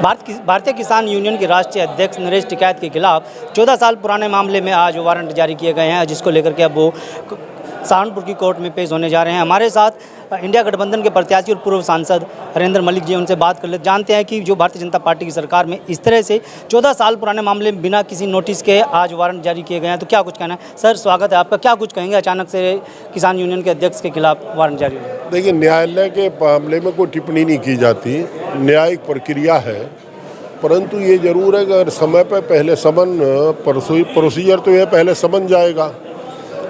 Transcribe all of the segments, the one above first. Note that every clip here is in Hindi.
भारतीय किसान यूनियन के राष्ट्रीय अध्यक्ष नरेश टिकैत के खिलाफ 14 साल पुराने मामले में आज वारंट जारी किए गए हैं, जिसको लेकर के अब वो सहारनपुर की कोर्ट में पेश होने जा रहे हैं। हमारे साथ इंडिया गठबंधन के प्रत्याशी और पूर्व सांसद हरेंद्र मलिक जी, उनसे बात कर ले, जानते हैं कि जो भारतीय जनता पार्टी की सरकार में इस तरह से 14 साल पुराने मामले में बिना किसी नोटिस के आज वारंट जारी किए गए हैं, तो क्या कुछ कहना है? सर, स्वागत है आपका। क्या कुछ कहेंगे, अचानक से किसान यूनियन के अध्यक्ष के खिलाफ वारंट जारी हुआ? देखिए, न्यायालय के मामले में कोई टिप्पणी नहीं की जाती, न्यायिक प्रक्रिया है। परंतु ये जरूर है कि अगर समय पर पहले समन प्रोसीजर तो ये पहले समन जाएगा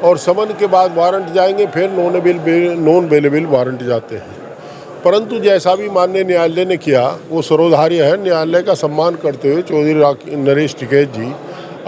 और समन के बाद वारंट जाएंगे, फिर नॉन अवेलेबल वारंट जाते हैं। परंतु जैसा भी माननीय न्यायालय ने किया वो सर्वधार्य है। न्यायालय का सम्मान करते हुए चौधरी नरेश टिकैत जी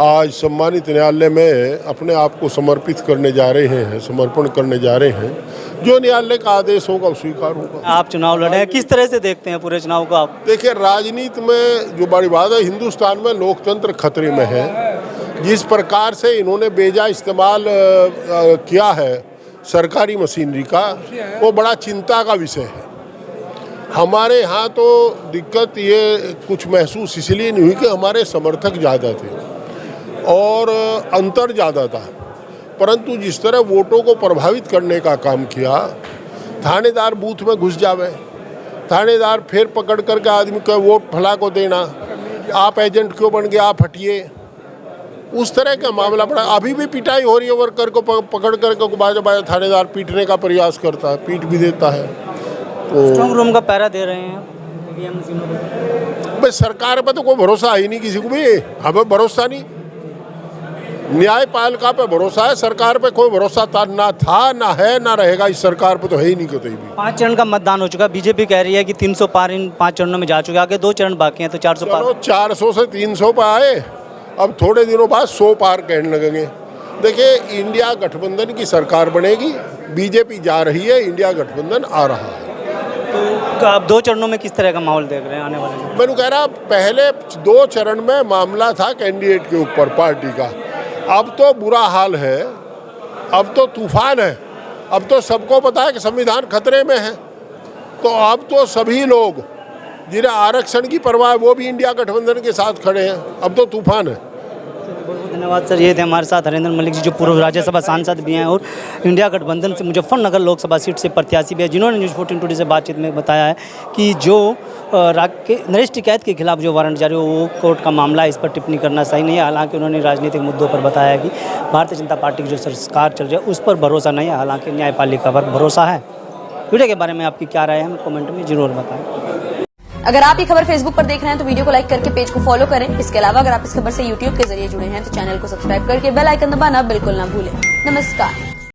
आज सम्मानित न्यायालय में अपने आप को समर्पित करने जा रहे हैं, समर्पण करने जा रहे हैं। जो न्यायालय का आदेश होगा स्वीकार होगा। आप चुनाव लड़े हैं, किस तरह से देखते हैं पूरे चुनाव को आप? देखिए, राजनीति में जो बड़ी बात है, हिंदुस्तान में लोकतंत्र खतरे में है। जिस प्रकार से इन्होंने बेजा इस्तेमाल किया है सरकारी मशीनरी का, वो बड़ा चिंता का विषय है। हमारे यहाँ तो दिक्कत ये कुछ महसूस इसलिए नहीं हुई कि हमारे समर्थक ज़्यादा थे और अंतर ज़्यादा था, परंतु जिस तरह वोटों को प्रभावित करने का काम किया, थानेदार बूथ में घुस जावे, थानेदार फिर पकड़ करके आदमी का वोट फला को देना, आप एजेंट क्यों बन गए, आप हटिए, उस तरह का मामला बड़ा। अभी भी पिटाई हो रही है, वर्कर को पकड़ करके बाजा थानेदार पीटने का प्रयास करता है, पीट भी देता है। तो स्ट्रांग रूम का पहरा दे रहे हैं भाई, सरकार पर तो कोई भरोसा है ही नहीं किसी को भी, हमें भरोसा नहीं। न्यायपालिका पे भरोसा है, सरकार पे कोई भरोसा ना था, ना है, ना रहेगा। इस सरकार पे तो है ही नहीं कहीं भी। 5 चरण का मतदान हो चुका। बीजेपी कह रही है कि 300 पार इन 5 चरणों में जा चुके, आगे 2 चरण बाकी हैं, तो 400 पार। 400 से 300 पर आए, अब थोड़े दिनों बाद 100 पार कहने लगेंगे। देखिए, इंडिया गठबंधन की सरकार बनेगी, बीजेपी जा रही है, इंडिया गठबंधन आ रहा है। तो अब 2 चरणों में किस तरह का माहौल देख रहे हैं आने वाले में? मैंने कह रहा, पहले 2 चरण में मामला था कैंडिडेट के ऊपर पार्टी का, अब तो बुरा हाल है, अब तो तूफान है। अब तो सबको पता है कि संविधान खतरे में है, तो अब तो सभी लोग जिन्हें आरक्षण की परवाह है वो भी इंडिया गठबंधन के साथ खड़े हैं। अब तो तूफान है। बहुत बहुत धन्यवाद सर। ये थे हमारे साथ हरेंद्र मलिक जी, जो पूर्व राज्यसभा सांसद भी हैं और इंडिया गठबंधन से मुजफ्फरनगर लोकसभा सीट से प्रत्याशी भी है, जिन्होंने न्यूज़ 14 टुडे से बातचीत में बताया है कि जो नरेश टिकैत के खिलाफ जो वारंट जारी हो वो कोर्ट का मामला है, इस पर टिप्पणी करना सही नहीं है। हालांकि उन्होंने राजनीतिक मुद्दों पर बताया कि भारतीय जनता पार्टी की जो सरकार चल रही है उस पर भरोसा नहीं है, हालांकि न्यायपालिका पर भरोसा है। वीडियो के बारे में आपकी क्या राय है, हमें कमेंट में जरूर बताएं। अगर आप ये खबर फेसबुक पर देख रहे हैं तो वीडियो को लाइक करके पेज को फॉलो करें। इसके अलावा अगर आप इस खबर से यूट्यूब के जरिए जुड़े हैं तो चैनल को सब्सक्राइब करके बेल आइकन दबाना बिल्कुल ना भूलें। नमस्कार।